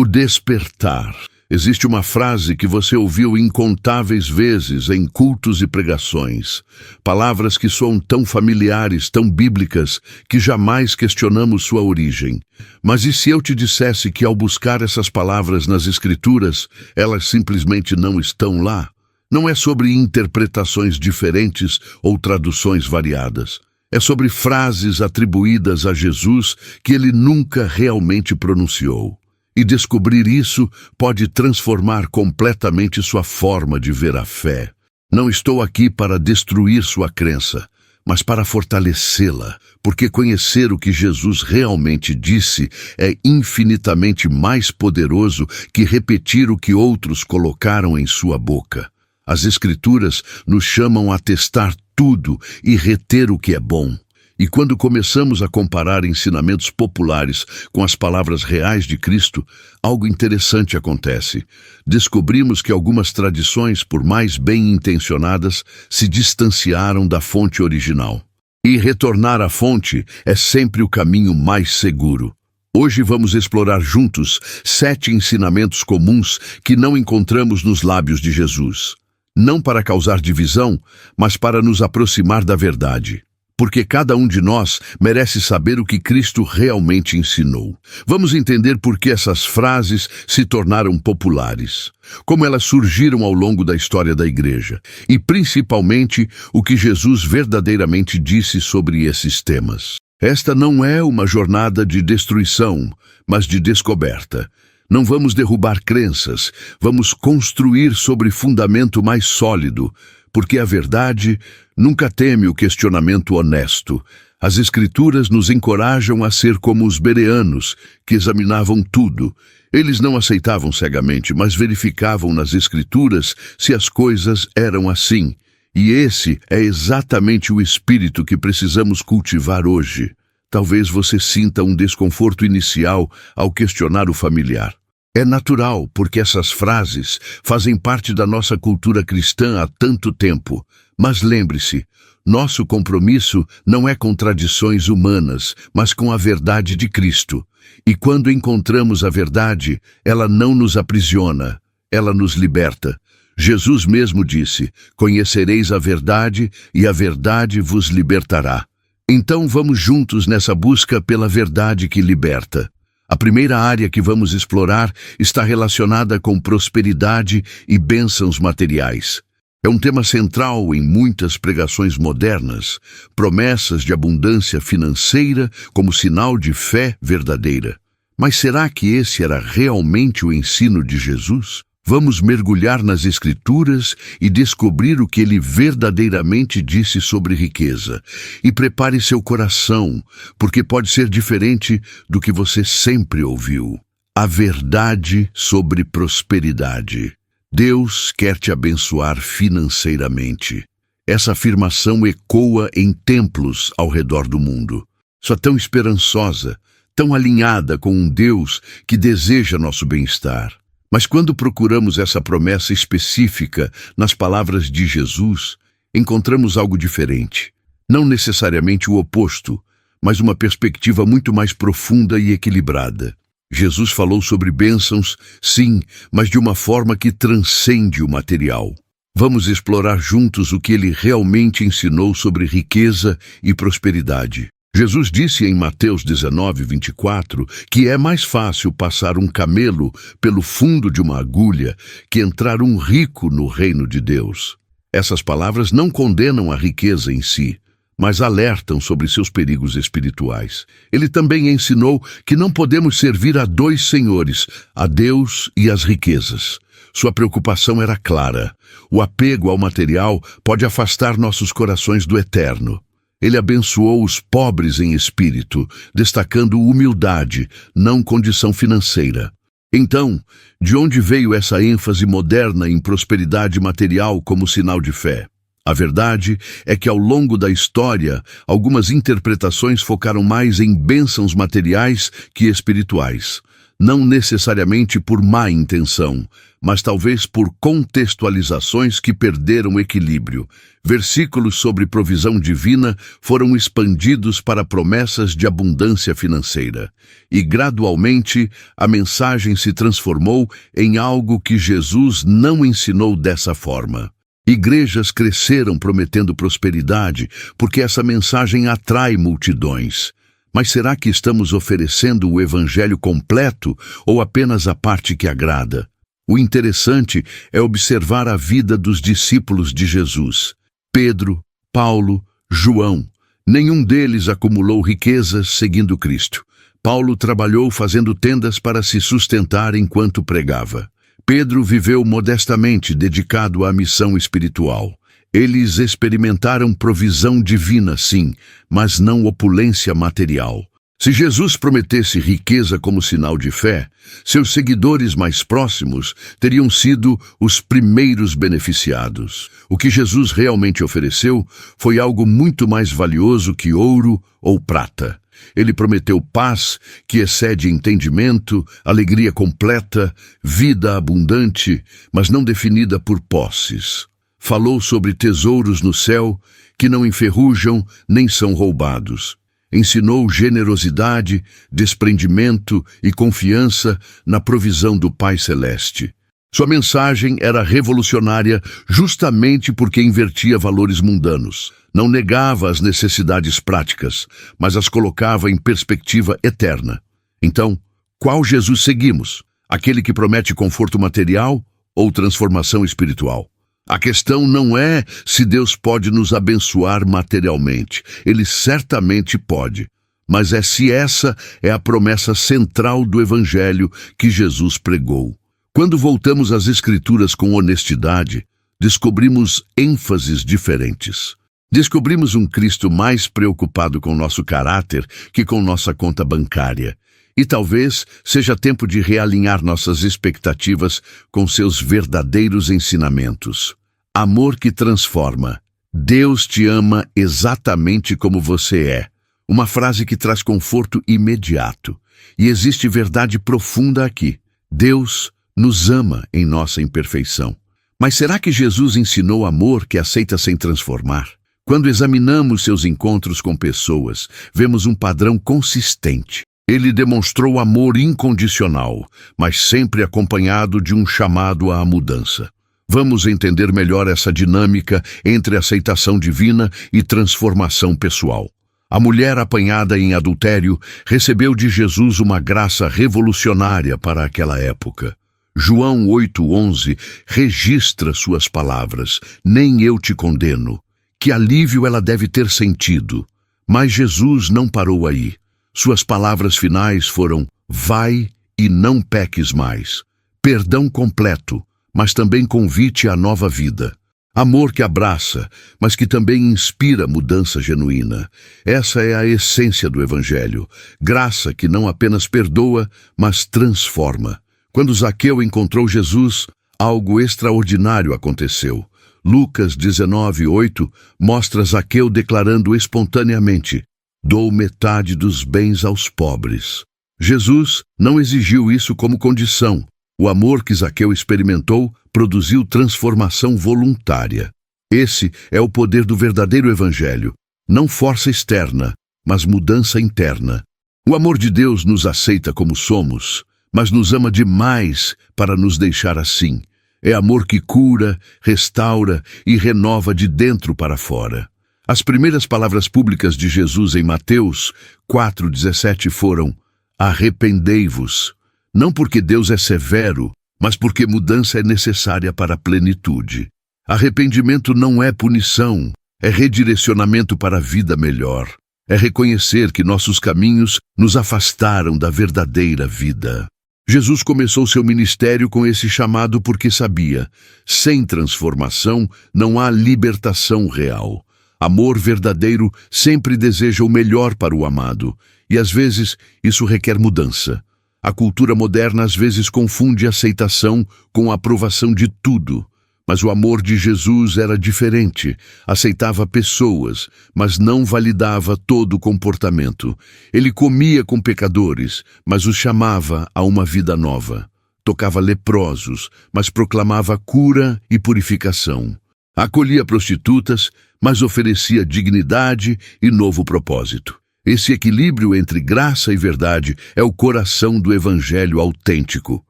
O despertar. Existe uma frase que você ouviu incontáveis vezes em cultos e pregações. Palavras que soam tão familiares, tão bíblicas, que jamais questionamos sua origem. Mas e se eu te dissesse que ao buscar essas palavras nas Escrituras, elas simplesmente não estão lá? Não é sobre interpretações diferentes ou traduções variadas. É sobre frases atribuídas a Jesus que ele nunca realmente pronunciou. E descobrir isso pode transformar completamente sua forma de ver a fé. Não estou aqui para destruir sua crença, mas para fortalecê-la, porque conhecer o que Jesus realmente disse é infinitamente mais poderoso que repetir o que outros colocaram em sua boca. As Escrituras nos chamam a testar tudo e reter o que é bom. E quando começamos a comparar ensinamentos populares com as palavras reais de Cristo, algo interessante acontece. Descobrimos que algumas tradições, por mais bem intencionadas, se distanciaram da fonte original. E retornar à fonte é sempre o caminho mais seguro. Hoje vamos explorar juntos 7 ensinamentos comuns que não encontramos nos lábios de Jesus. Não para causar divisão, mas para nos aproximar da verdade. Porque cada um de nós merece saber o que Cristo realmente ensinou. Vamos entender por que essas frases se tornaram populares, como elas surgiram ao longo da história da Igreja, e principalmente o que Jesus verdadeiramente disse sobre esses temas. Esta não é uma jornada de destruição, mas de descoberta. Não vamos derrubar crenças, vamos construir sobre fundamento mais sólido, porque a verdade nunca teme o questionamento honesto. As Escrituras nos encorajam a ser como os bereanos, que examinavam tudo. Eles não aceitavam cegamente, mas verificavam nas Escrituras se as coisas eram assim. E esse é exatamente o espírito que precisamos cultivar hoje. Talvez você sinta um desconforto inicial ao questionar o familiar. É natural, porque essas frases fazem parte da nossa cultura cristã há tanto tempo. Mas lembre-se, nosso compromisso não é com tradições humanas, mas com a verdade de Cristo. E quando encontramos a verdade, ela não nos aprisiona, ela nos liberta. Jesus mesmo disse: "Conhecereis a verdade, e a verdade vos libertará." Então vamos juntos nessa busca pela verdade que liberta. A primeira área que vamos explorar está relacionada com prosperidade e bênçãos materiais. É um tema central em muitas pregações modernas, promessas de abundância financeira como sinal de fé verdadeira. Mas será que esse era realmente o ensino de Jesus? Vamos mergulhar nas Escrituras e descobrir o que ele verdadeiramente disse sobre riqueza. E prepare seu coração, porque pode ser diferente do que você sempre ouviu. A verdade sobre prosperidade. Deus quer te abençoar financeiramente. Essa afirmação ecoa em templos ao redor do mundo. Só tão esperançosa, tão alinhada com um Deus que deseja nosso bem-estar. Mas quando procuramos essa promessa específica nas palavras de Jesus, encontramos algo diferente. Não necessariamente o oposto, mas uma perspectiva muito mais profunda e equilibrada. Jesus falou sobre bênçãos, sim, mas de uma forma que transcende o material. Vamos explorar juntos o que ele realmente ensinou sobre riqueza e prosperidade. Jesus disse em Mateus 19:24 que é mais fácil passar um camelo pelo fundo de uma agulha que entrar um rico no reino de Deus. Essas palavras não condenam a riqueza em si, mas alertam sobre seus perigos espirituais. Ele também ensinou que não podemos servir a 2 senhores, a Deus e as riquezas. Sua preocupação era clara. O apego ao material pode afastar nossos corações do eterno. Ele abençoou os pobres em espírito, destacando humildade, não condição financeira. Então, de onde veio essa ênfase moderna em prosperidade material como sinal de fé? A verdade é que ao longo da história, algumas interpretações focaram mais em bênçãos materiais que espirituais. não necessariamente por má intenção, mas talvez por contextualizações que perderam equilíbrio. Versículos sobre provisão divina foram expandidos para promessas de abundância financeira. E, gradualmente, a mensagem se transformou em algo que Jesus não ensinou dessa forma. Igrejas cresceram prometendo prosperidade, porque essa mensagem atrai multidões. Mas será que estamos oferecendo o evangelho completo ou apenas a parte que agrada? O interessante é observar a vida dos discípulos de Jesus. Pedro, Paulo, João. Nenhum deles acumulou riquezas seguindo Cristo. Paulo trabalhou fazendo tendas para se sustentar enquanto pregava. Pedro viveu modestamente, dedicado à missão espiritual. Eles experimentaram provisão divina, sim, mas não opulência material. Se Jesus prometesse riqueza como sinal de fé, seus seguidores mais próximos teriam sido os primeiros beneficiados. O que Jesus realmente ofereceu foi algo muito mais valioso que ouro ou prata. Ele prometeu paz que excede entendimento, alegria completa, vida abundante, mas não definida por posses. Falou sobre tesouros no céu que não enferrujam nem são roubados. Ensinou generosidade, desprendimento e confiança na provisão do Pai Celeste. Sua mensagem era revolucionária justamente porque invertia valores mundanos. Não negava as necessidades práticas, mas as colocava em perspectiva eterna. Então, qual Jesus seguimos? Aquele que promete conforto material ou transformação espiritual? A questão não é se Deus pode nos abençoar materialmente. Ele certamente pode. Mas é se essa é a promessa central do Evangelho que Jesus pregou. Quando voltamos às Escrituras com honestidade, descobrimos ênfases diferentes. Descobrimos um Cristo mais preocupado com nosso caráter que com nossa conta bancária. E talvez seja tempo de realinhar nossas expectativas com seus verdadeiros ensinamentos. Amor que transforma. Deus te ama exatamente como você é. Uma frase que traz conforto imediato. E existe verdade profunda aqui. Deus nos ama em nossa imperfeição. Mas será que Jesus ensinou amor que aceita sem transformar? Quando examinamos seus encontros com pessoas, vemos um padrão consistente. Ele demonstrou amor incondicional, mas sempre acompanhado de um chamado à mudança. Vamos entender melhor essa dinâmica entre aceitação divina e transformação pessoal. A mulher apanhada em adultério recebeu de Jesus uma graça revolucionária para aquela época. João 8:11 registra suas palavras: "Nem eu te condeno." Que alívio ela deve ter sentido. Mas Jesus não parou aí. Suas palavras finais foram: "Vai e não peques mais." Perdão completo, mas também convite à nova vida. Amor que abraça, mas que também inspira mudança genuína. Essa é a essência do Evangelho. Graça que não apenas perdoa, mas transforma. Quando Zaqueu encontrou Jesus, algo extraordinário aconteceu. Lucas 19:8 mostra Zaqueu declarando espontaneamente: "Dou metade dos bens aos pobres." Jesus não exigiu isso como condição. O amor que Zaqueu experimentou produziu transformação voluntária. Esse é o poder do verdadeiro Evangelho. Não força externa, mas mudança interna. O amor de Deus nos aceita como somos, mas nos ama demais para nos deixar assim. É amor que cura, restaura e renova de dentro para fora. As primeiras palavras públicas de Jesus em Mateus 4:17 foram: "Arrependei-vos." Não porque Deus é severo, mas porque mudança é necessária para a plenitude. Arrependimento não é punição, é redirecionamento para a vida melhor. É reconhecer que nossos caminhos nos afastaram da verdadeira vida. Jesus começou seu ministério com esse chamado porque sabia: sem transformação não há libertação real. Amor verdadeiro sempre deseja o melhor para o amado, e às vezes isso requer mudança. A cultura moderna às vezes confunde aceitação com a aprovação de tudo, Mas o amor de Jesus era diferente. Aceitava pessoas, mas não validava todo o comportamento. Ele comia com pecadores, mas os chamava a uma vida nova. Tocava leprosos, mas proclamava cura e purificação. Acolhia prostitutas, mas oferecia dignidade e novo propósito. Esse equilíbrio entre graça e verdade é o coração do evangelho autêntico.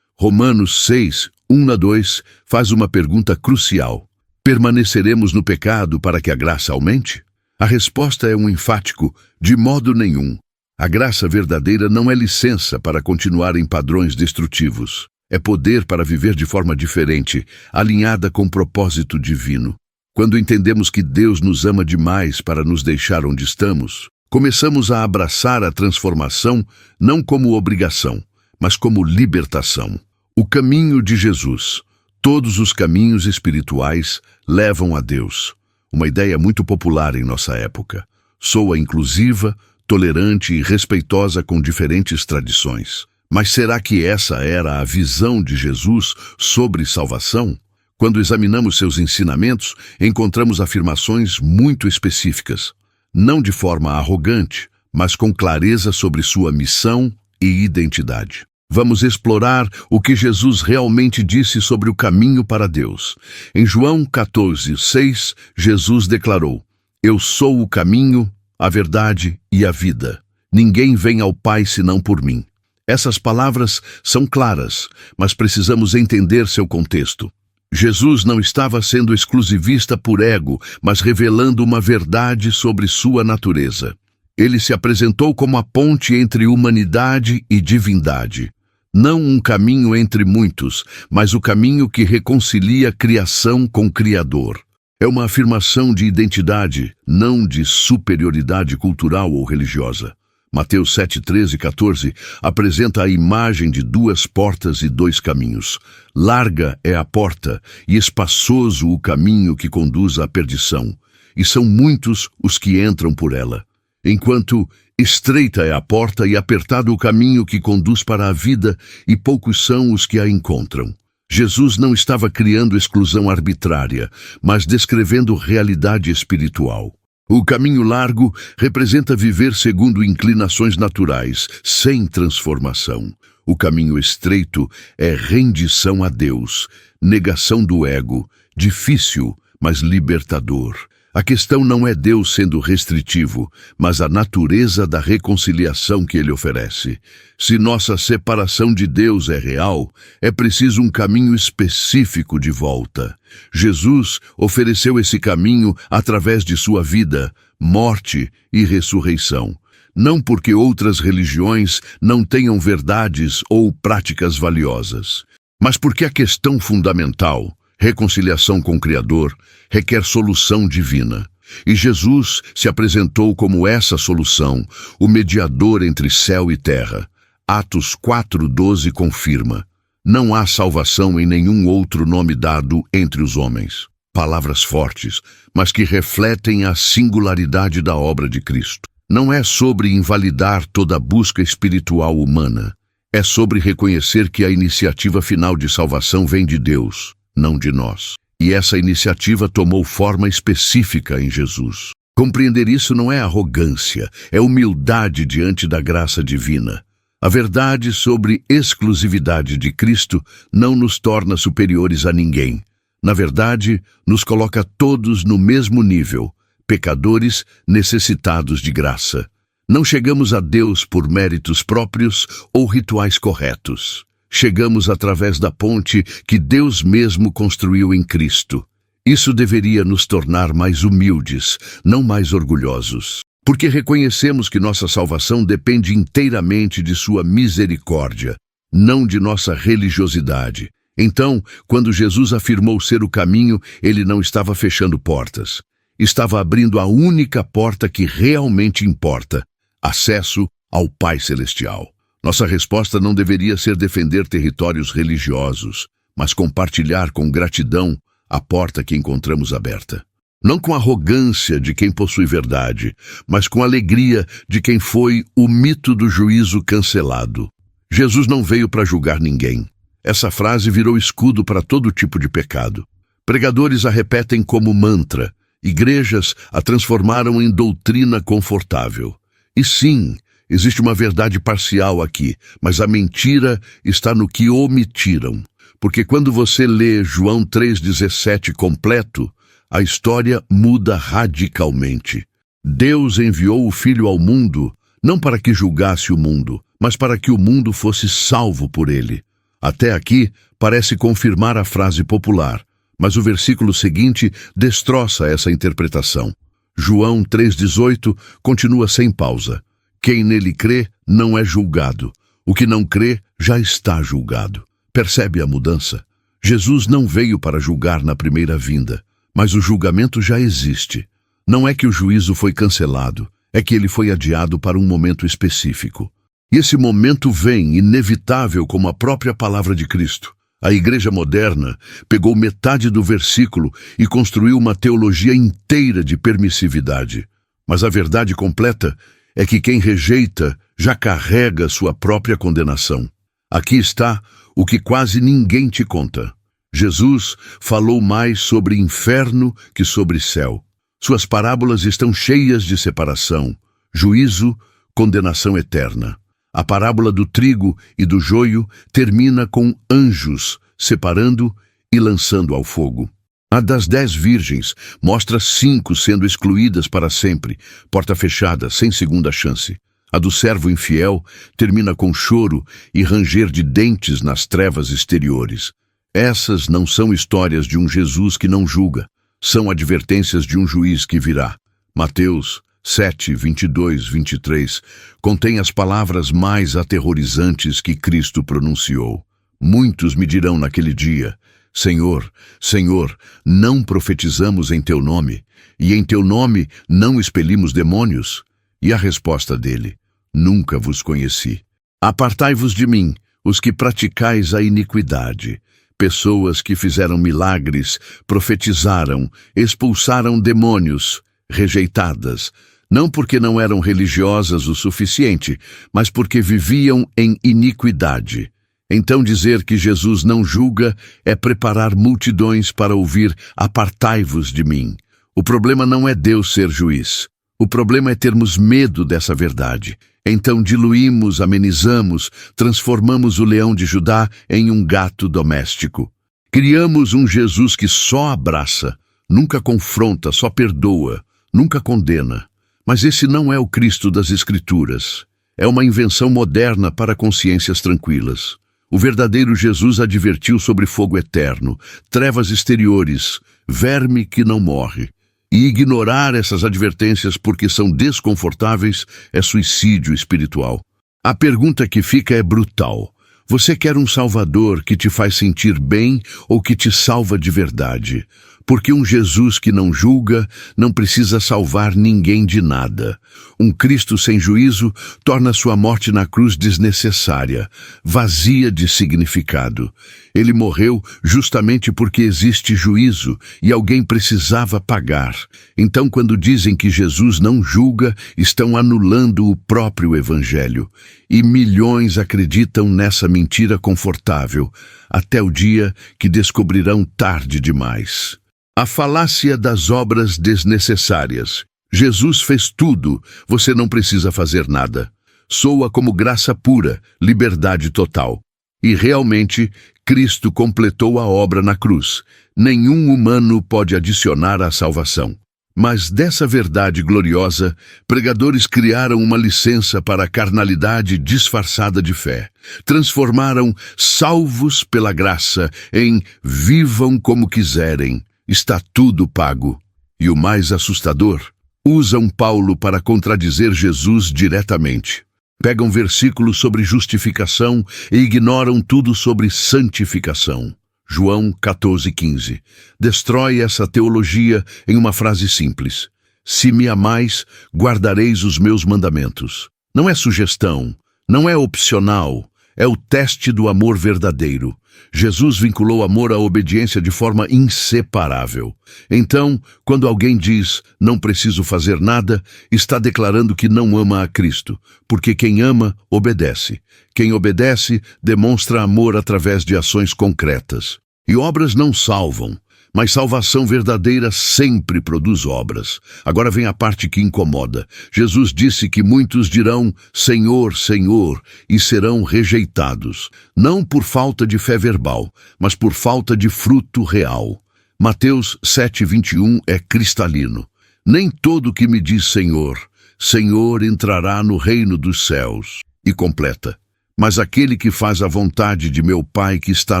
Romanos 6, 1-2, faz uma pergunta crucial. Permaneceremos no pecado para que a graça aumente? A resposta é um enfático: de modo nenhum. A graça verdadeira não é licença para continuar em padrões destrutivos. É poder para viver de forma diferente, alinhada com o propósito divino. Quando entendemos que Deus nos ama demais para nos deixar onde estamos, começamos a abraçar a transformação não como obrigação, mas como libertação. O caminho de Jesus. Todos os caminhos espirituais levam a Deus. Uma ideia muito popular em nossa época. Soa inclusiva, tolerante e respeitosa com diferentes tradições. Mas será que essa era a visão de Jesus sobre salvação? Quando examinamos seus ensinamentos, encontramos afirmações muito específicas. Não de forma arrogante, mas com clareza sobre sua missão e identidade. Vamos explorar o que Jesus realmente disse sobre o caminho para Deus. Em João 14:6, Jesus declarou: Eu sou o caminho, a verdade e a vida. Ninguém vem ao Pai senão por mim. Essas palavras são claras, mas precisamos entender seu contexto. Jesus não estava sendo exclusivista por ego, mas revelando uma verdade sobre sua natureza. Ele se apresentou como a ponte entre humanidade e divindade. Não um caminho entre muitos, mas o caminho que reconcilia a criação com o Criador. É uma afirmação de identidade, não de superioridade cultural ou religiosa. Mateus 7, 13 e 14 apresenta a imagem de duas portas e dois caminhos. Larga é a porta e espaçoso o caminho que conduz à perdição, e são muitos os que entram por ela. Enquanto estreita é a porta e apertado o caminho que conduz para a vida, e poucos são os que a encontram. Jesus não estava criando exclusão arbitrária, mas descrevendo realidade espiritual. O caminho largo representa viver segundo inclinações naturais, sem transformação. O caminho estreito é rendição a Deus, negação do ego, difícil, mas libertador. A questão não é Deus sendo restritivo, mas a natureza da reconciliação que Ele oferece. Se nossa separação de Deus é real, é preciso um caminho específico de volta. Jesus ofereceu esse caminho através de sua vida, morte e ressurreição. Não porque outras religiões não tenham verdades ou práticas valiosas, mas porque a questão fundamental, reconciliação com o Criador, requer solução divina. E Jesus se apresentou como essa solução, o mediador entre céu e terra. Atos 4:12 confirma: não há salvação em nenhum outro nome dado entre os homens. Palavras fortes, mas que refletem a singularidade da obra de Cristo. Não é sobre invalidar toda a busca espiritual humana. É sobre reconhecer que a iniciativa final de salvação vem de Deus, não de nós. E essa iniciativa tomou forma específica em Jesus. Compreender isso não é arrogância, é humildade diante da graça divina. A verdade sobre exclusividade de Cristo não nos torna superiores a ninguém. Na verdade, nos coloca todos no mesmo nível, pecadores necessitados de graça. Não chegamos a Deus por méritos próprios ou rituais corretos. Chegamos através da ponte que Deus mesmo construiu em Cristo. Isso deveria nos tornar mais humildes, não mais orgulhosos. Porque reconhecemos que nossa salvação depende inteiramente de sua misericórdia, não de nossa religiosidade. Então, quando Jesus afirmou ser o caminho, ele não estava fechando portas. Estava abrindo a única porta que realmente importa: acesso ao Pai Celestial. Nossa resposta não deveria ser defender territórios religiosos, mas compartilhar com gratidão a porta que encontramos aberta. Não com arrogância de quem possui verdade, mas com alegria de quem foi o mito do juízo cancelado. Jesus não veio para julgar ninguém. Essa frase virou escudo para todo tipo de pecado. Pregadores a repetem como mantra. Igrejas a transformaram em doutrina confortável. E sim, existe uma verdade parcial aqui, mas a mentira está no que omitiram. Porque quando você lê João 3,17 completo, a história muda radicalmente. Deus enviou o Filho ao mundo, não para que julgasse o mundo, mas para que o mundo fosse salvo por ele. Até aqui, parece confirmar a frase popular, mas o versículo seguinte destroça essa interpretação. João 3,18 continua sem pausa. Quem nele crê não é julgado. O que não crê já está julgado. Percebe a mudança? Jesus não veio para julgar na primeira vinda, mas o julgamento já existe. Não é que o juízo foi cancelado, é que ele foi adiado para um momento específico. E esse momento vem, inevitável como a própria palavra de Cristo. A igreja moderna pegou metade do versículo e construiu uma teologia inteira de permissividade. Mas a verdade completa é que quem rejeita já carrega sua própria condenação. Aqui está o que quase ninguém te conta. Jesus falou mais sobre inferno que sobre céu. Suas parábolas estão cheias de separação, juízo, condenação eterna. A parábola do trigo e do joio termina com anjos separando e lançando ao fogo. A das 10 virgens mostra 5 sendo excluídas para sempre, porta fechada, sem segunda chance. A do servo infiel termina com choro e ranger de dentes nas trevas exteriores. Essas não são histórias de um Jesus que não julga, são advertências de um juiz que virá. Mateus 7, 22, 23 contém as palavras mais aterrorizantes que Cristo pronunciou. Muitos me dirão naquele dia: Senhor, Senhor, não profetizamos em teu nome, e em teu nome não expelimos demônios? E a resposta dele: nunca vos conheci. Apartai-vos de mim, os que praticais a iniquidade. Pessoas que fizeram milagres, profetizaram, expulsaram demônios, rejeitadas, não porque não eram religiosas o suficiente, mas porque viviam em iniquidade. Então dizer que Jesus não julga é preparar multidões para ouvir apartai-vos de mim. O problema não é Deus ser juiz. O problema é termos medo dessa verdade. Então diluímos, amenizamos, transformamos o leão de Judá em um gato doméstico. Criamos um Jesus que só abraça, nunca confronta, só perdoa, nunca condena. Mas esse não é o Cristo das Escrituras. É uma invenção moderna para consciências tranquilas. O verdadeiro Jesus advertiu sobre fogo eterno, trevas exteriores, verme que não morre. E ignorar essas advertências porque são desconfortáveis é suicídio espiritual. A pergunta que fica é brutal. Você quer um Salvador que te faz sentir bem ou que te salva de verdade? Porque um Jesus que não julga não precisa salvar ninguém de nada. Um Cristo sem juízo torna sua morte na cruz desnecessária, vazia de significado. Ele morreu justamente porque existe juízo e alguém precisava pagar. Então, quando dizem que Jesus não julga, estão anulando o próprio Evangelho. E milhões acreditam nessa mentira confortável, até o dia que descobrirão tarde demais. A falácia das obras desnecessárias. Jesus fez tudo, você não precisa fazer nada. Soa como graça pura, liberdade total. E realmente, Cristo completou a obra na cruz. Nenhum humano pode adicionar à salvação. Mas dessa verdade gloriosa, pregadores criaram uma licença para a carnalidade disfarçada de fé. Transformaram salvos pela graça em vivam como quiserem. Está tudo pago. E o mais assustador, usam Paulo para contradizer Jesus diretamente. Pegam versículos sobre justificação e ignoram tudo sobre santificação. João 14,15. Destrói essa teologia em uma frase simples. Se me amais, guardareis os meus mandamentos. Não é sugestão, não é opcional, é o teste do amor verdadeiro. Jesus vinculou amor à obediência de forma inseparável. Então, quando alguém diz, não preciso fazer nada, está declarando que não ama a Cristo, porque quem ama, obedece. Quem obedece, demonstra amor através de ações concretas. E obras não salvam, Mas salvação verdadeira sempre produz obras. Agora vem a parte que incomoda. Jesus disse que muitos dirão, Senhor, Senhor, e serão rejeitados. Não por falta de fé verbal, mas por falta de fruto real. Mateus 7:21 é cristalino. Nem todo que me diz Senhor, Senhor entrará no reino dos céus. E completa. Mas aquele que faz a vontade de meu Pai que está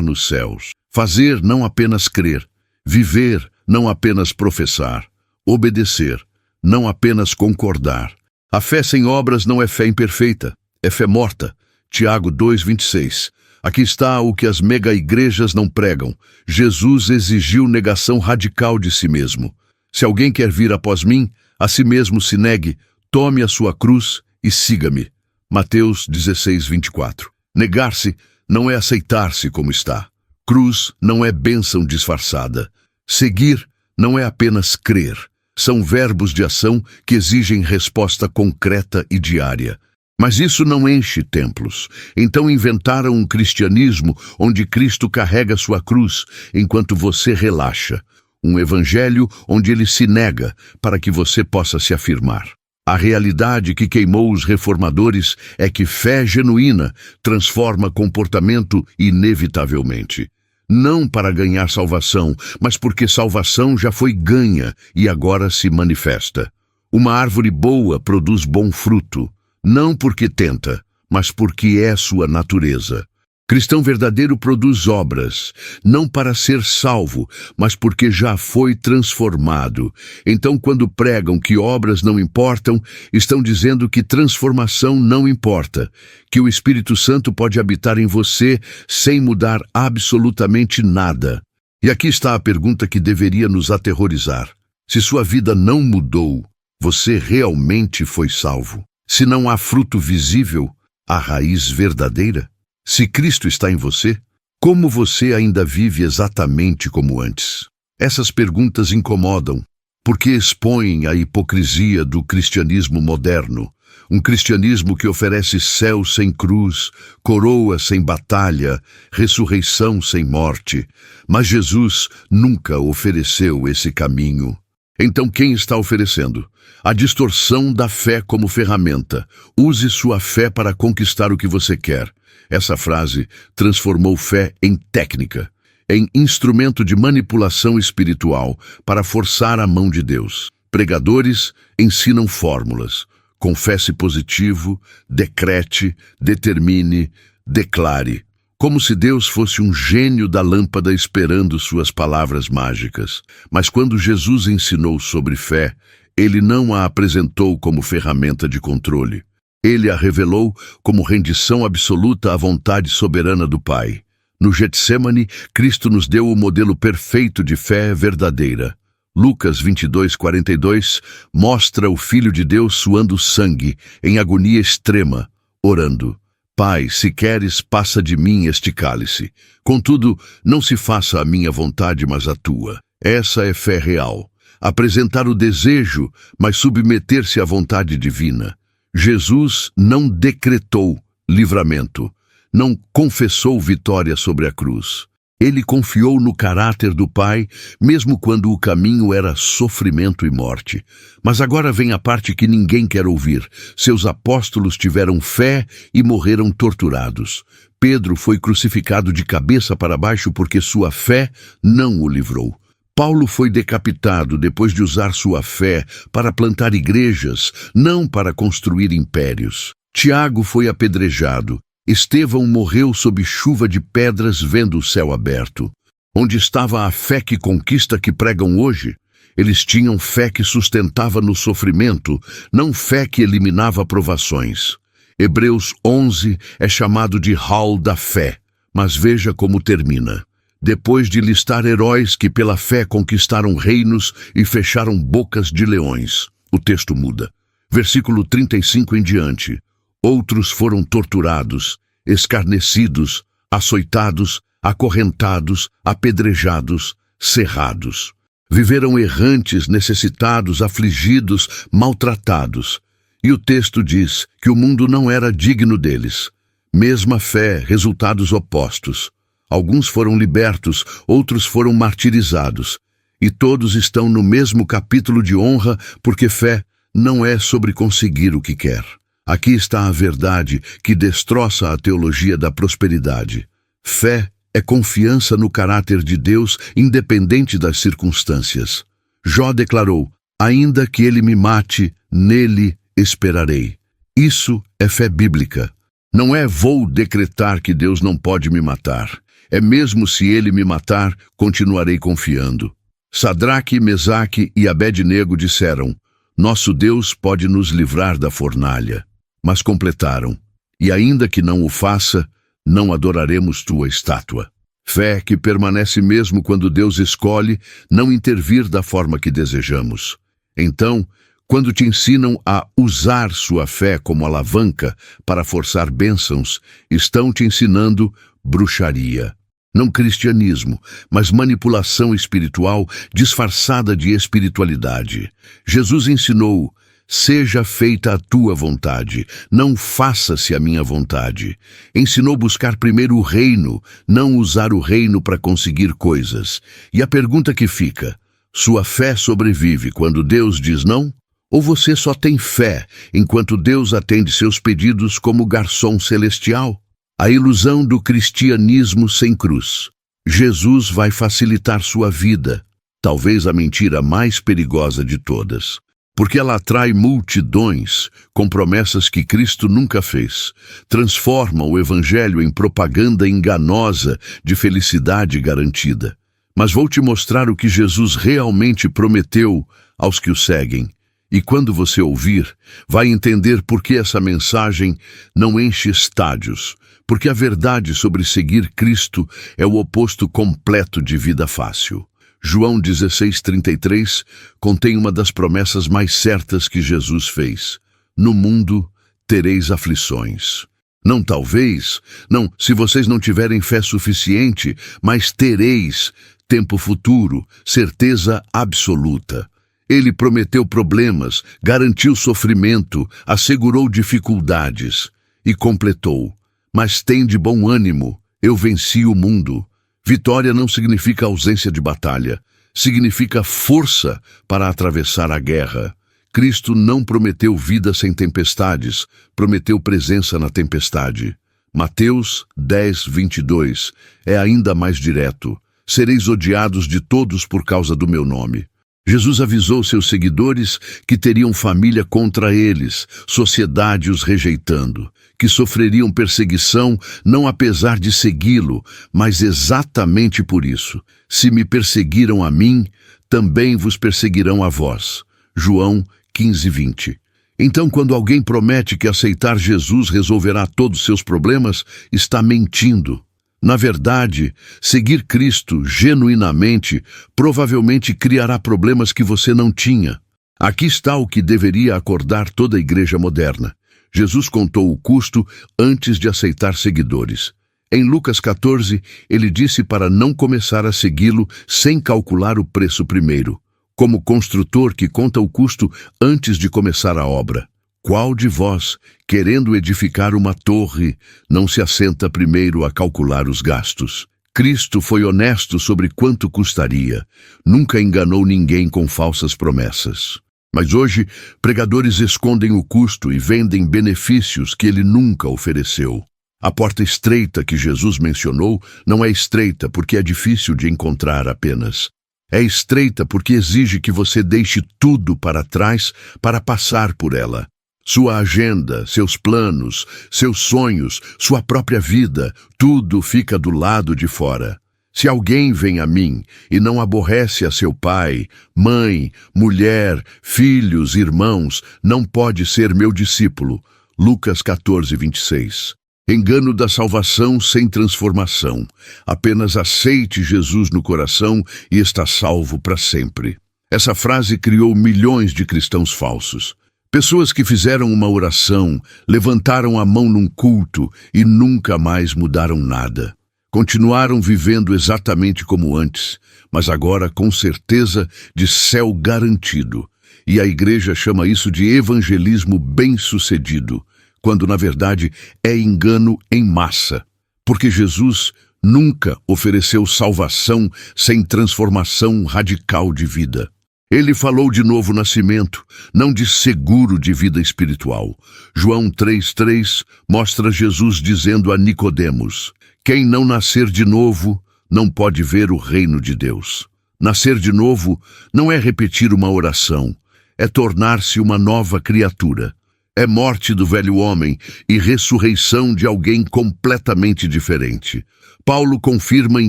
nos céus. Fazer, não apenas crer. Viver, não apenas professar. Obedecer, não apenas concordar. A fé sem obras não é fé imperfeita, é fé morta. Tiago 2:26. Aqui está o que as mega-igrejas não pregam. Jesus exigiu negação radical de si mesmo. Se alguém quer vir após mim, a si mesmo se negue, tome a sua cruz e siga-me. Mateus 16:24. Negar-se não é aceitar-se como está. Cruz não é bênção disfarçada. Seguir não é apenas crer. São verbos de ação que exigem resposta concreta e diária. Mas isso não enche templos. Então inventaram um cristianismo onde Cristo carrega sua cruz enquanto você relaxa. Um evangelho onde ele se nega para que você possa se afirmar. A realidade que queimou os reformadores é que fé genuína transforma comportamento inevitavelmente. Não para ganhar salvação, mas porque salvação já foi ganha e agora se manifesta. Uma árvore boa produz bom fruto, não porque tenta, mas porque é sua natureza. Cristão verdadeiro produz obras, não para ser salvo, mas porque já foi transformado. Então, quando pregam que obras não importam, estão dizendo que transformação não importa, que o Espírito Santo pode habitar em você sem mudar absolutamente nada. E aqui está a pergunta que deveria nos aterrorizar. Se sua vida não mudou, você realmente foi salvo? Se não há fruto visível, há raiz verdadeira? Se Cristo está em você, como você ainda vive exatamente como antes? Essas perguntas incomodam, porque expõem a hipocrisia do cristianismo moderno, um cristianismo que oferece céu sem cruz, coroa sem batalha, ressurreição sem morte. Mas Jesus nunca ofereceu esse caminho. Então quem está oferecendo? A distorção da fé como ferramenta. Use sua fé para conquistar o que você quer. Essa frase transformou fé em técnica, em instrumento de manipulação espiritual para forçar a mão de Deus. Pregadores ensinam fórmulas. Confesse positivo, decrete, determine, declare. Como se Deus fosse um gênio da lâmpada esperando suas palavras mágicas. Mas quando Jesus ensinou sobre fé, ele não a apresentou como ferramenta de controle. Ele a revelou como rendição absoluta à vontade soberana do Pai. No Getsêmani, Cristo nos deu o modelo perfeito de fé verdadeira. Lucas 22:42 mostra o Filho de Deus suando sangue, em agonia extrema, orando. Pai, se queres, passa de mim este cálice. Contudo, não se faça a minha vontade, mas a tua. Essa é fé real. Apresentar o desejo, mas submeter-se à vontade divina. Jesus não decretou livramento, não confessou vitória sobre a cruz. Ele confiou no caráter do Pai, mesmo quando o caminho era sofrimento e morte. Mas agora vem a parte que ninguém quer ouvir. Seus apóstolos tiveram fé e morreram torturados. Pedro foi crucificado de cabeça para baixo porque sua fé não o livrou. Paulo foi decapitado depois de usar sua fé para plantar igrejas, não para construir impérios. Tiago foi apedrejado. Estevão morreu sob chuva de pedras vendo o céu aberto. Onde estava a fé que conquista que pregam hoje? Eles tinham fé que sustentava no sofrimento, não fé que eliminava provações. Hebreus 11 é chamado de hall da fé, mas veja como termina. Depois de listar heróis que pela fé conquistaram reinos e fecharam bocas de leões, o texto muda. Versículo 35 em diante. Outros foram torturados, escarnecidos, açoitados, acorrentados, apedrejados, cerrados. Viveram errantes, necessitados, afligidos, maltratados. E o texto diz que o mundo não era digno deles. Mesma fé, resultados opostos. Alguns foram libertos, outros foram martirizados. E todos estão no mesmo capítulo de honra, porque fé não é sobre conseguir o que quer. Aqui está a verdade que destroça a teologia da prosperidade. Fé é confiança no caráter de Deus, independente das circunstâncias. Jó declarou: ainda que ele me mate, nele esperarei. Isso é fé bíblica. Não é vou decretar que Deus não pode me matar. É mesmo se ele me matar, continuarei confiando. Sadraque, Mesaque e Abed-nego disseram: nosso Deus pode nos livrar da fornalha. Mas completaram: e ainda que não o faça, não adoraremos tua estátua. Fé que permanece mesmo quando Deus escolhe não intervir da forma que desejamos. Então, quando te ensinam a usar sua fé como alavanca para forçar bênçãos, estão te ensinando bruxaria. Não cristianismo, mas manipulação espiritual disfarçada de espiritualidade. Jesus ensinou: seja feita a tua vontade, não faça-se a minha vontade. Ensinou buscar primeiro o reino, não usar o reino para conseguir coisas. E a pergunta que fica: sua fé sobrevive quando Deus diz não? Ou você só tem fé enquanto Deus atende seus pedidos como garçom celestial? A ilusão do cristianismo sem cruz. Jesus vai facilitar sua vida, talvez a mentira mais perigosa de todas. Porque ela atrai multidões com promessas que Cristo nunca fez. Transforma o evangelho em propaganda enganosa de felicidade garantida. Mas vou te mostrar o que Jesus realmente prometeu aos que o seguem. E quando você ouvir, vai entender por que essa mensagem não enche estádios. Porque a verdade sobre seguir Cristo é o oposto completo de vida fácil. João 16:33 contém uma das promessas mais certas que Jesus fez. No mundo tereis aflições. Não talvez, não, se vocês não tiverem fé suficiente, mas tereis tempo futuro, certeza absoluta. Ele prometeu problemas, garantiu sofrimento, assegurou dificuldades e completou: mas tende bom ânimo, eu venci o mundo. Vitória não significa ausência de batalha, significa força para atravessar a guerra. Cristo não prometeu vida sem tempestades, prometeu presença na tempestade. Mateus 10:22 é ainda mais direto: sereis odiados de todos por causa do meu nome. Jesus avisou seus seguidores que teriam família contra eles, sociedade os rejeitando, que sofreriam perseguição não apesar de segui-lo, mas exatamente por isso. Se me perseguiram a mim, também vos perseguirão a vós. João 15:20. Então, quando alguém promete que aceitar Jesus resolverá todos seus problemas, está mentindo. Na verdade, seguir Cristo genuinamente provavelmente criará problemas que você não tinha. Aqui está o que deveria acordar toda a igreja moderna. Jesus contou o custo antes de aceitar seguidores. Em Lucas 14, ele disse para não começar a segui-lo sem calcular o preço primeiro, como construtor que conta o custo antes de começar a obra. Qual de vós, querendo edificar uma torre, não se assenta primeiro a calcular os gastos? Cristo foi honesto sobre quanto custaria. Nunca enganou ninguém com falsas promessas. Mas hoje, pregadores escondem o custo e vendem benefícios que ele nunca ofereceu. A porta estreita que Jesus mencionou não é estreita porque é difícil de encontrar apenas. É estreita porque exige que você deixe tudo para trás para passar por ela. Sua agenda, seus planos, seus sonhos, sua própria vida, tudo fica do lado de fora. Se alguém vem a mim e não aborrece a seu pai, mãe, mulher, filhos, irmãos, não pode ser meu discípulo. Lucas 14:26. Engano da salvação sem transformação. Apenas aceite Jesus no coração e está salvo para sempre. Essa frase criou milhões de cristãos falsos. Pessoas que fizeram uma oração, levantaram a mão num culto e nunca mais mudaram nada. Continuaram vivendo exatamente como antes, mas agora com certeza de céu garantido. E a igreja chama isso de evangelismo bem-sucedido, quando na verdade é engano em massa. Porque Jesus nunca ofereceu salvação sem transformação radical de vida. Ele falou de novo nascimento, não de seguro de vida espiritual. João 3,3 mostra Jesus dizendo a Nicodemos: quem não nascer de novo não pode ver o reino de Deus. Nascer de novo não é repetir uma oração, é tornar-se uma nova criatura. É morte do velho homem e ressurreição de alguém completamente diferente. Paulo confirma em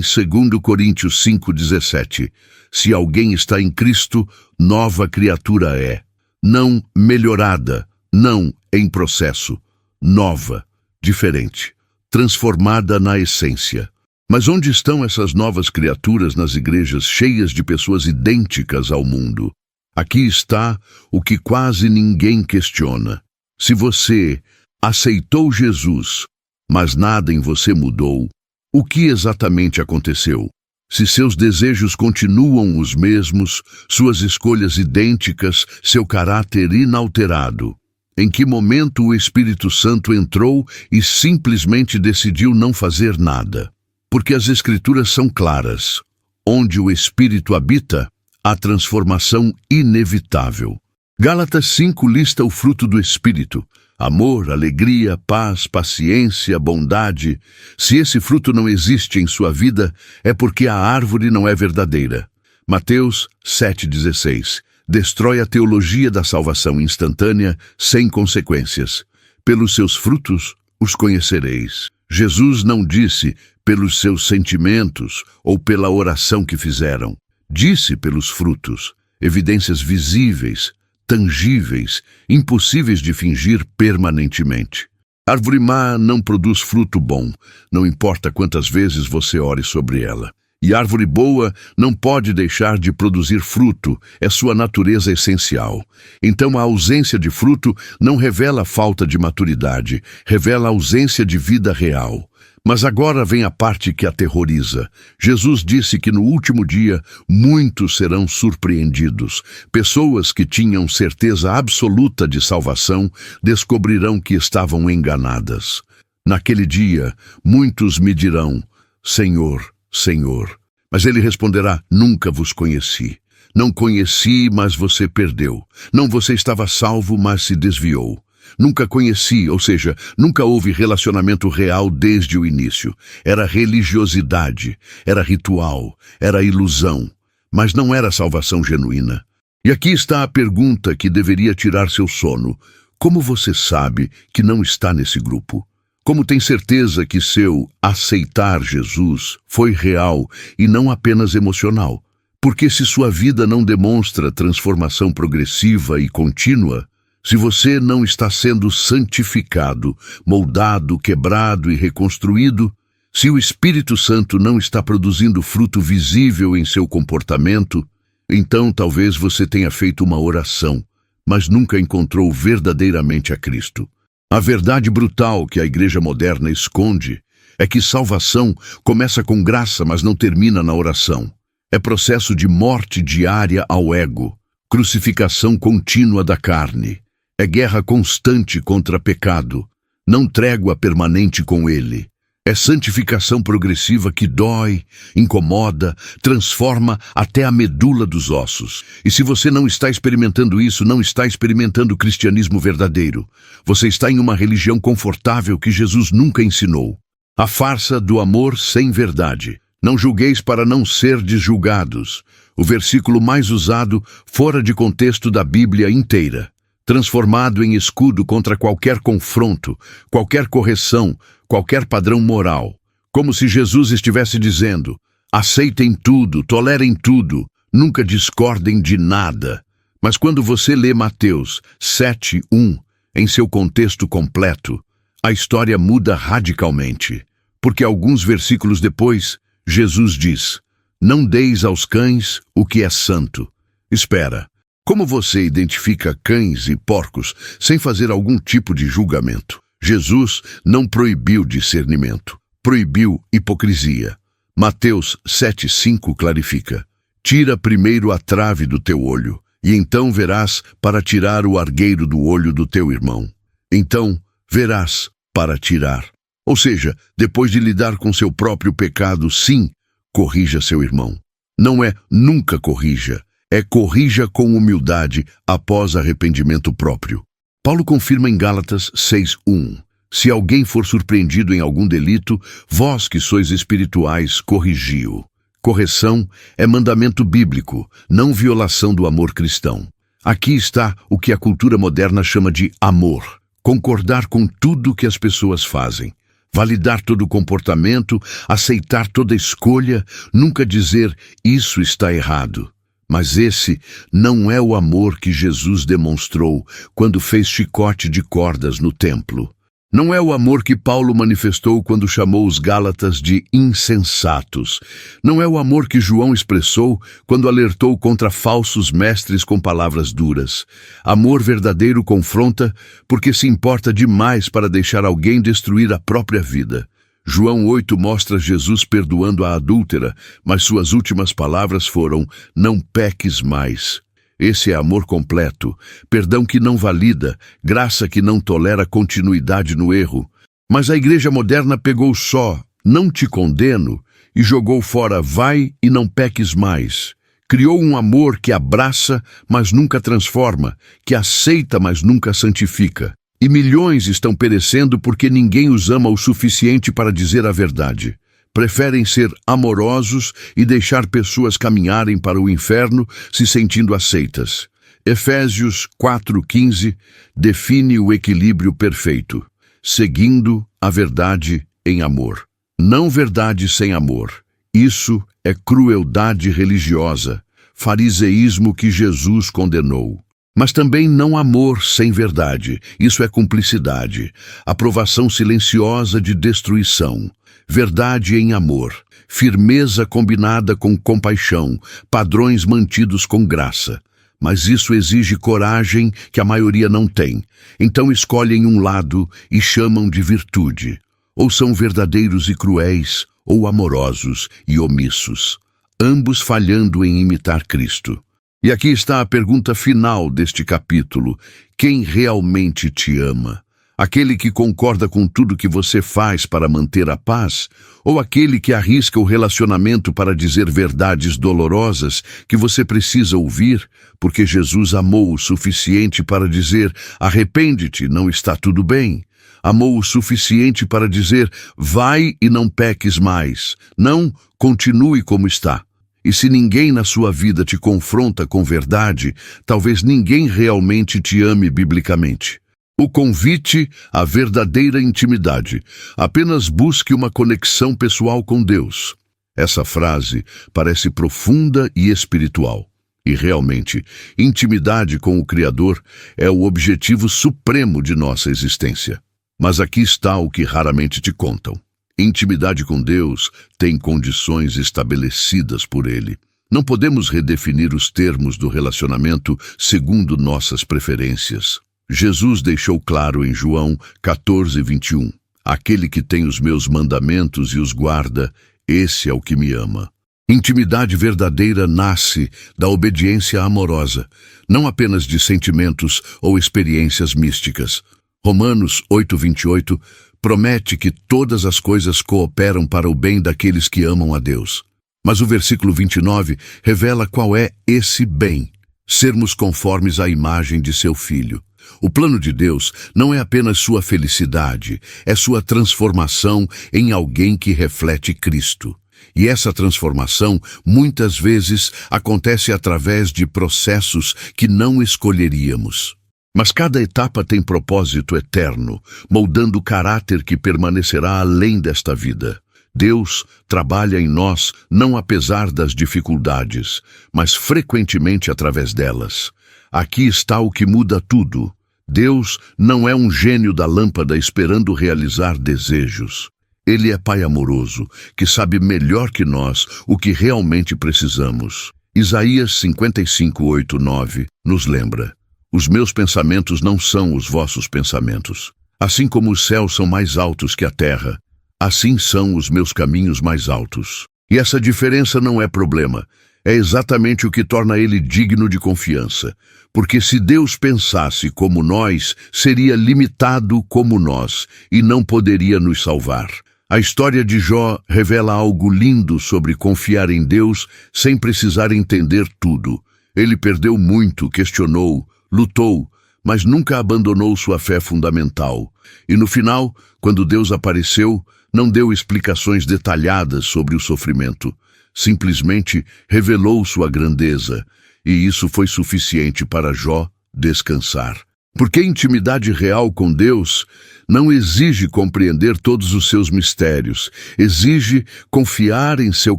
2 Coríntios 5,17: se alguém está em Cristo, nova criatura é. Não melhorada, não em processo. Nova, diferente, transformada na essência. Mas onde estão essas novas criaturas nas igrejas cheias de pessoas idênticas ao mundo? Aqui está o que quase ninguém questiona. Se você aceitou Jesus, mas nada em você mudou, o que exatamente aconteceu? Se seus desejos continuam os mesmos, suas escolhas idênticas, seu caráter inalterado, em que momento o Espírito Santo entrou e simplesmente decidiu não fazer nada? Porque as Escrituras são claras. Onde o Espírito habita, há transformação inevitável. Gálatas 5 lista o fruto do Espírito: amor, alegria, paz, paciência, bondade. Se esse fruto não existe em sua vida, é porque a árvore não é verdadeira. Mateus 7,16 destrói a teologia da salvação instantânea, sem consequências. Pelos seus frutos os conhecereis. Jesus não disse pelos seus sentimentos ou pela oração que fizeram. Disse pelos frutos, evidências visíveis, tangíveis, impossíveis de fingir permanentemente. Árvore má não produz fruto bom, não importa quantas vezes você ore sobre ela. E árvore boa não pode deixar de produzir fruto, é sua natureza essencial. Então a ausência de fruto não revela falta de maturidade, revela ausência de vida real. Mas agora vem a parte que aterroriza. Jesus disse que no último dia muitos serão surpreendidos. Pessoas que tinham certeza absoluta de salvação descobrirão que estavam enganadas. Naquele dia, muitos me dirão: Senhor, Senhor. Mas ele responderá: nunca vos conheci. Não conheci, mas você perdeu. Não você estava salvo, mas se desviou. Nunca conheci, ou seja, nunca houve relacionamento real desde o início. Era religiosidade, era ritual, era ilusão, mas não era salvação genuína. E aqui está a pergunta que deveria tirar seu sono: como você sabe que não está nesse grupo? Como tem certeza que seu aceitar Jesus foi real e não apenas emocional? Porque se sua vida não demonstra transformação progressiva e contínua, se você não está sendo santificado, moldado, quebrado e reconstruído, se o Espírito Santo não está produzindo fruto visível em seu comportamento, então talvez você tenha feito uma oração, mas nunca encontrou verdadeiramente a Cristo. A verdade brutal que a igreja moderna esconde é que salvação começa com graça, mas não termina na oração. É processo de morte diária ao ego, crucificação contínua da carne. É guerra constante contra pecado, não trégua permanente com ele. É santificação progressiva que dói, incomoda, transforma até a medula dos ossos. E se você não está experimentando isso, não está experimentando o cristianismo verdadeiro. Você está em uma religião confortável que Jesus nunca ensinou. A farsa do amor sem verdade. Não julgueis para não serdes julgados. O versículo mais usado fora de contexto da Bíblia inteira. Transformado em escudo contra qualquer confronto, qualquer correção, qualquer padrão moral. Como se Jesus estivesse dizendo: aceitem tudo, tolerem tudo, nunca discordem de nada. Mas quando você lê Mateus 7:1 em seu contexto completo, a história muda radicalmente. Porque alguns versículos depois, Jesus diz: não deis aos cães o que é santo. Espera. Como você identifica cães e porcos sem fazer algum tipo de julgamento? Jesus não proibiu discernimento, proibiu hipocrisia. Mateus 7:5 clarifica: tira primeiro a trave do teu olho, e então verás para tirar o argueiro do olho do teu irmão. Então verás para tirar. Ou seja, depois de lidar com seu próprio pecado, sim, corrija seu irmão. Não é nunca corrija, é corrija com humildade após arrependimento próprio. Paulo confirma em Gálatas 6:1. Se alguém for surpreendido em algum delito, vós que sois espirituais, corrigi-o. Correção é mandamento bíblico, não violação do amor cristão. Aqui está o que a cultura moderna chama de amor. Concordar com tudo que as pessoas fazem. Validar todo o comportamento, aceitar toda escolha, nunca dizer isso está errado. Mas esse não é o amor que Jesus demonstrou quando fez chicote de cordas no templo. Não é o amor que Paulo manifestou quando chamou os Gálatas de insensatos. Não é o amor que João expressou quando alertou contra falsos mestres com palavras duras. Amor verdadeiro confronta porque se importa demais para deixar alguém destruir a própria vida. João 8 mostra Jesus perdoando a adúltera, mas suas últimas palavras foram: não peques mais. Esse é amor completo, perdão que não valida, graça que não tolera continuidade no erro. Mas a igreja moderna pegou só, não te condeno, e jogou fora, vai e não peques mais. Criou um amor que abraça, mas nunca transforma, que aceita, mas nunca santifica. E milhões estão perecendo porque ninguém os ama o suficiente para dizer a verdade. Preferem ser amorosos e deixar pessoas caminharem para o inferno se sentindo aceitas. Efésios 4:15 define o equilíbrio perfeito, seguindo a verdade em amor. Não verdade sem amor. Isso é crueldade religiosa, fariseísmo que Jesus condenou. Mas também não amor sem verdade. Isso é cumplicidade, aprovação silenciosa de destruição. Verdade em amor, firmeza combinada com compaixão, padrões mantidos com graça. Mas isso exige coragem que a maioria não tem. Então escolhem um lado e chamam de virtude. Ou são verdadeiros e cruéis, ou amorosos e omissos, ambos falhando em imitar Cristo. E aqui está a pergunta final deste capítulo: quem realmente te ama? Aquele que concorda com tudo que você faz para manter a paz? Ou aquele que arrisca o relacionamento para dizer verdades dolorosas que você precisa ouvir, porque Jesus amou o suficiente para dizer: arrepende-te, não está tudo bem? Amou o suficiente para dizer: vai e não peques mais. Não, continue como está. E se ninguém na sua vida te confronta com verdade, talvez ninguém realmente te ame biblicamente. O convite à verdadeira intimidade. Apenas busque uma conexão pessoal com Deus. Essa frase parece profunda e espiritual. E realmente, intimidade com o Criador é o objetivo supremo de nossa existência. Mas aqui está o que raramente te contam. Intimidade com Deus tem condições estabelecidas por Ele. Não podemos redefinir os termos do relacionamento segundo nossas preferências. Jesus deixou claro em João 14:21. Aquele que tem os meus mandamentos e os guarda, esse é o que me ama. Intimidade verdadeira nasce da obediência amorosa, não apenas de sentimentos ou experiências místicas. Romanos 8:28 promete que todas as coisas cooperam para o bem daqueles que amam a Deus. Mas o versículo 29 revela qual é esse bem: sermos conformes à imagem de seu Filho. O plano de Deus não é apenas sua felicidade, é sua transformação em alguém que reflete Cristo. E essa transformação, muitas vezes, acontece através de processos que não escolheríamos. Mas cada etapa tem propósito eterno, moldando o caráter que permanecerá além desta vida. Deus trabalha em nós não apesar das dificuldades, mas frequentemente através delas. Aqui está o que muda tudo. Deus não é um gênio da lâmpada esperando realizar desejos. Ele é Pai amoroso, que sabe melhor que nós o que realmente precisamos. Isaías 55:8-9 nos lembra: os meus pensamentos não são os vossos pensamentos. Assim como os céus são mais altos que a terra, assim são os meus caminhos mais altos. E essa diferença não é problema, é exatamente o que torna ele digno de confiança. Porque se Deus pensasse como nós, seria limitado como nós e não poderia nos salvar. A história de Jó revela algo lindo sobre confiar em Deus sem precisar entender tudo. Ele perdeu muito, questionou, lutou, mas nunca abandonou sua fé fundamental. E no final, quando Deus apareceu, não deu explicações detalhadas sobre o sofrimento. Simplesmente revelou sua grandeza, e isso foi suficiente para Jó descansar. Porque intimidade real com Deus não exige compreender todos os seus mistérios, exige confiar em seu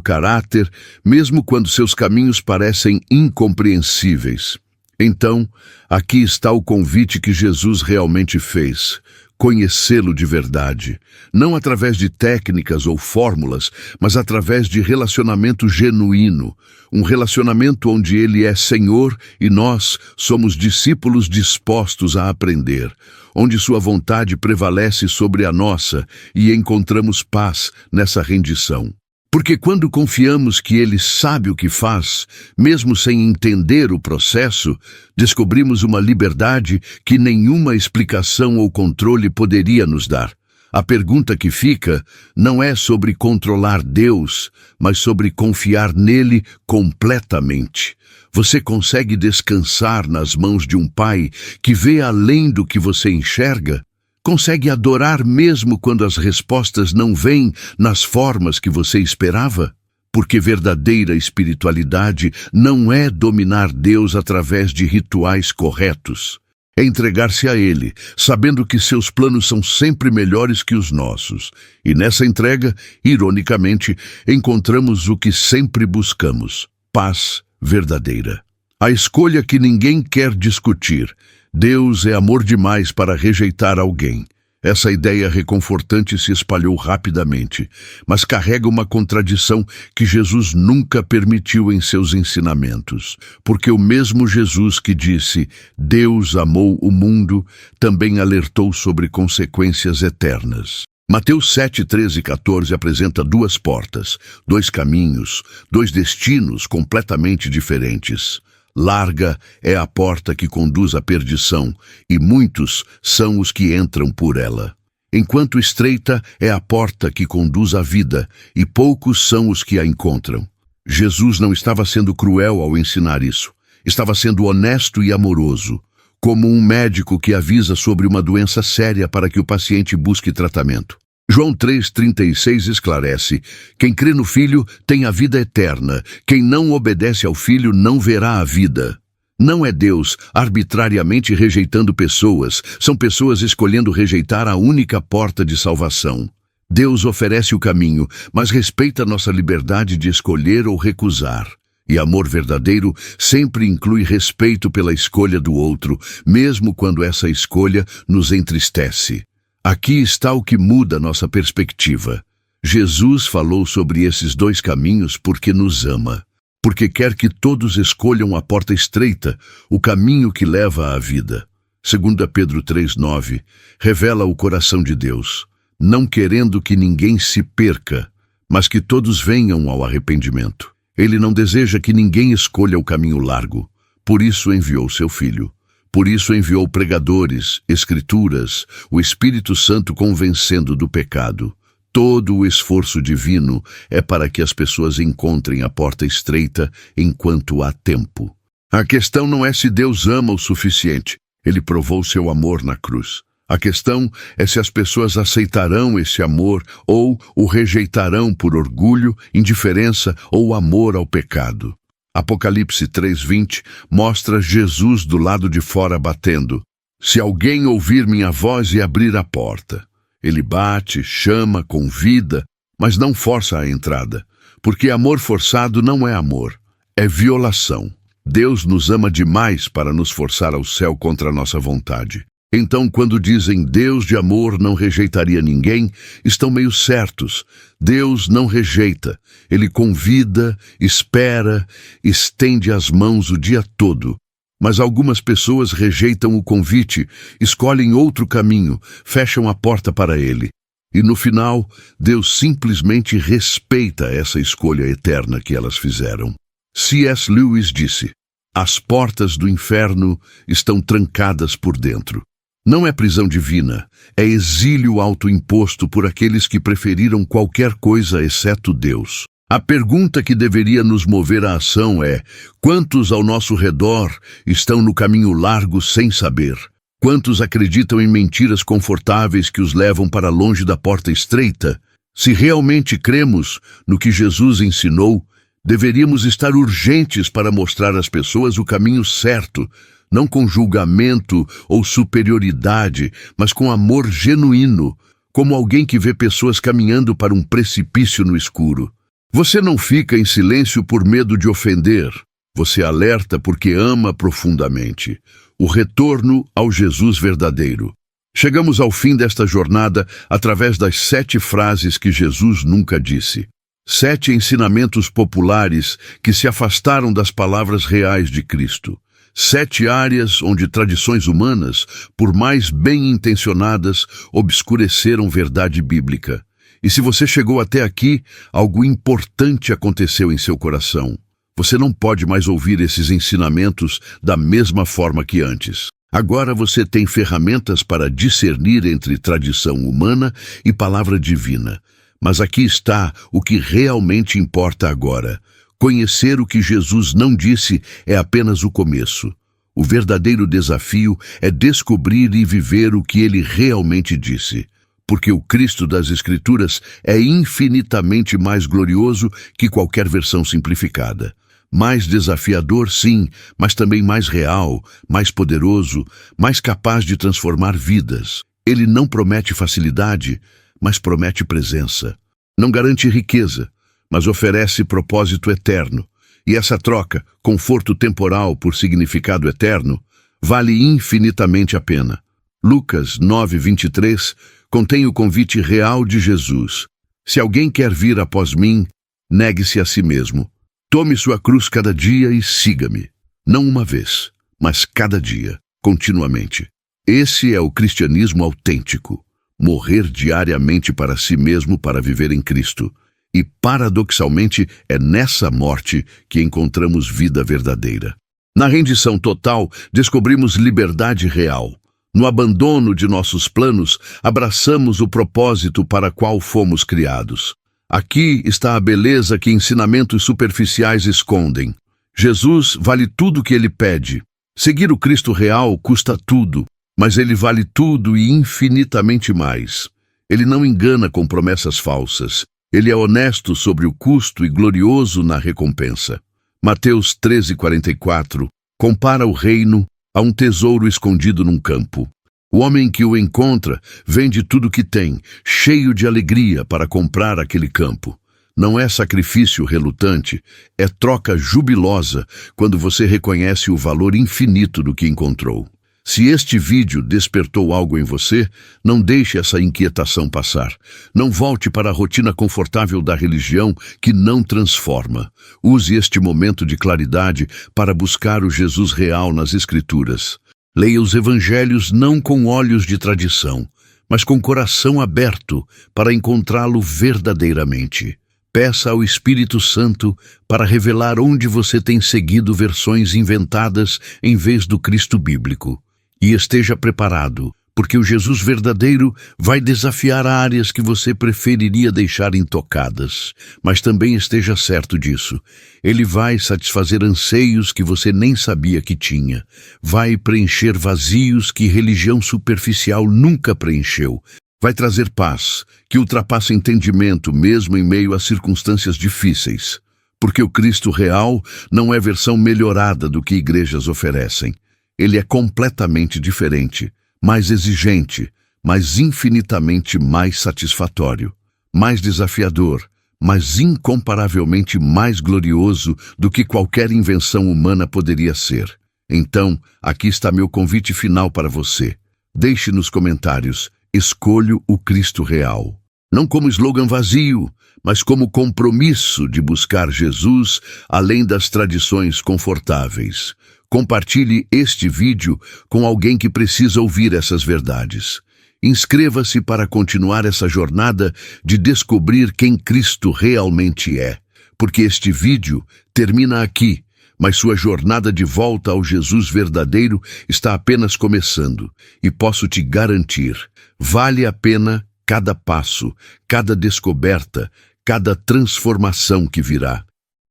caráter, mesmo quando seus caminhos parecem incompreensíveis. Então, aqui está o convite que Jesus realmente fez: conhecê-lo de verdade, não através de técnicas ou fórmulas, mas através de relacionamento genuíno, um relacionamento onde Ele é Senhor e nós somos discípulos dispostos a aprender, onde Sua vontade prevalece sobre a nossa e encontramos paz nessa rendição. Porque quando confiamos que Ele sabe o que faz, mesmo sem entender o processo, descobrimos uma liberdade que nenhuma explicação ou controle poderia nos dar. A pergunta que fica não é sobre controlar Deus, mas sobre confiar nele completamente. Você consegue descansar nas mãos de um Pai que vê além do que você enxerga? Consegue adorar mesmo quando as respostas não vêm nas formas que você esperava? Porque verdadeira espiritualidade não é dominar Deus através de rituais corretos. É entregar-se a Ele, sabendo que seus planos são sempre melhores que os nossos. E nessa entrega, ironicamente, encontramos o que sempre buscamos: paz verdadeira. A escolha que ninguém quer discutir. Deus é amor demais para rejeitar alguém. Essa ideia reconfortante se espalhou rapidamente, mas carrega uma contradição que Jesus nunca permitiu em seus ensinamentos. Porque o mesmo Jesus que disse, Deus amou o mundo, também alertou sobre consequências eternas. Mateus 7, 13 e 14 apresenta duas portas, dois caminhos, dois destinos completamente diferentes. Larga é a porta que conduz à perdição, e muitos são os que entram por ela. Enquanto estreita é a porta que conduz à vida, e poucos são os que a encontram. Jesus não estava sendo cruel ao ensinar isso. Estava sendo honesto e amoroso, como um médico que avisa sobre uma doença séria para que o paciente busque tratamento. João 3,36 esclarece: quem crê no Filho tem a vida eterna, quem não obedece ao Filho não verá a vida. Não é Deus arbitrariamente rejeitando pessoas, são pessoas escolhendo rejeitar a única porta de salvação. Deus oferece o caminho, mas respeita nossa liberdade de escolher ou recusar. E amor verdadeiro sempre inclui respeito pela escolha do outro, mesmo quando essa escolha nos entristece. Aqui está o que muda nossa perspectiva. Jesus falou sobre esses dois caminhos porque nos ama, porque quer que todos escolham a porta estreita, o caminho que leva à vida. 2 Pedro 3,9 revela o coração de Deus, não querendo que ninguém se perca, mas que todos venham ao arrependimento. Ele não deseja que ninguém escolha o caminho largo, por isso enviou seu Filho. Por isso enviou pregadores, escrituras, o Espírito Santo convencendo do pecado. Todo o esforço divino é para que as pessoas encontrem a porta estreita enquanto há tempo. A questão não é se Deus ama o suficiente. Ele provou seu amor na cruz. A questão é se as pessoas aceitarão esse amor ou o rejeitarão por orgulho, indiferença ou amor ao pecado. Apocalipse 3:20 mostra Jesus do lado de fora batendo. Se alguém ouvir minha voz e abrir a porta. Ele bate, chama, convida, mas não força a entrada. Porque amor forçado não é amor, é violação. Deus nos ama demais para nos forçar ao céu contra a nossa vontade. Então, quando dizem Deus de amor não rejeitaria ninguém, estão meio certos. Deus não rejeita. Ele convida, espera, estende as mãos o dia todo. Mas algumas pessoas rejeitam o convite, escolhem outro caminho, fecham a porta para ele. E no final, Deus simplesmente respeita essa escolha eterna que elas fizeram. C.S. Lewis disse: as portas do inferno estão trancadas por dentro. Não é prisão divina, é exílio autoimposto por aqueles que preferiram qualquer coisa exceto Deus. A pergunta que deveria nos mover à ação é: quantos ao nosso redor estão no caminho largo sem saber? Quantos acreditam em mentiras confortáveis que os levam para longe da porta estreita? Se realmente cremos no que Jesus ensinou, deveríamos estar urgentes para mostrar às pessoas o caminho certo, não com julgamento ou superioridade, mas com amor genuíno, como alguém que vê pessoas caminhando para um precipício no escuro. Você não fica em silêncio por medo de ofender. Você alerta porque ama profundamente. O retorno ao Jesus verdadeiro. Chegamos ao fim desta jornada através das 7 frases que Jesus nunca disse. 7 ensinamentos populares que se afastaram das palavras reais de Cristo. 7 áreas onde tradições humanas, por mais bem intencionadas, obscureceram verdade bíblica. E se você chegou até aqui, algo importante aconteceu em seu coração. Você não pode mais ouvir esses ensinamentos da mesma forma que antes. Agora você tem ferramentas para discernir entre tradição humana e palavra divina. Mas aqui está o que realmente importa agora. Conhecer o que Jesus não disse é apenas o começo. O verdadeiro desafio é descobrir e viver o que ele realmente disse. Porque o Cristo das Escrituras é infinitamente mais glorioso que qualquer versão simplificada. Mais desafiador, sim, mas também mais real, mais poderoso, mais capaz de transformar vidas. Ele não promete facilidade, mas promete presença. Não garante riqueza, mas oferece propósito eterno. E essa troca, conforto temporal por significado eterno, vale infinitamente a pena. Lucas 9:23 contém o convite real de Jesus. Se alguém quer vir após mim, negue-se a si mesmo. Tome sua cruz cada dia e siga-me. Não uma vez, mas cada dia, continuamente. Esse é o cristianismo autêntico. Morrer diariamente para si mesmo para viver em Cristo. E, paradoxalmente, é nessa morte que encontramos vida verdadeira. Na rendição total, descobrimos liberdade real. No abandono de nossos planos, abraçamos o propósito para qual fomos criados. Aqui está a beleza que ensinamentos superficiais escondem. Jesus vale tudo o que ele pede. Seguir o Cristo real custa tudo, mas ele vale tudo e infinitamente mais. Ele não engana com promessas falsas. Ele é honesto sobre o custo e glorioso na recompensa. Mateus 13:44 compara o reino a um tesouro escondido num campo. O homem que o encontra vende tudo o que tem, cheio de alegria para comprar aquele campo. Não é sacrifício relutante, é troca jubilosa quando você reconhece o valor infinito do que encontrou. Se este vídeo despertou algo em você, não deixe essa inquietação passar. Não volte para a rotina confortável da religião que não transforma. Use este momento de claridade para buscar o Jesus real nas Escrituras. Leia os evangelhos não com olhos de tradição, mas com coração aberto para encontrá-lo verdadeiramente. Peça ao Espírito Santo para revelar onde você tem seguido versões inventadas em vez do Cristo bíblico. E esteja preparado, porque o Jesus verdadeiro vai desafiar áreas que você preferiria deixar intocadas. Mas também esteja certo disso. Ele vai satisfazer anseios que você nem sabia que tinha. Vai preencher vazios que religião superficial nunca preencheu. Vai trazer paz, que ultrapassa entendimento mesmo em meio a circunstâncias difíceis. Porque o Cristo real não é versão melhorada do que igrejas oferecem. Ele é completamente diferente, mais exigente, mas infinitamente mais satisfatório, mais desafiador, mas incomparavelmente mais glorioso do que qualquer invenção humana poderia ser. Então, aqui está meu convite final para você. Deixe nos comentários: escolho o Cristo real. Não como slogan vazio, mas como compromisso de buscar Jesus além das tradições confortáveis. Compartilhe este vídeo com alguém que precisa ouvir essas verdades. Inscreva-se para continuar essa jornada de descobrir quem Cristo realmente é, porque este vídeo termina aqui, mas sua jornada de volta ao Jesus verdadeiro está apenas começando. E posso te garantir, vale a pena cada passo, cada descoberta, cada transformação que virá.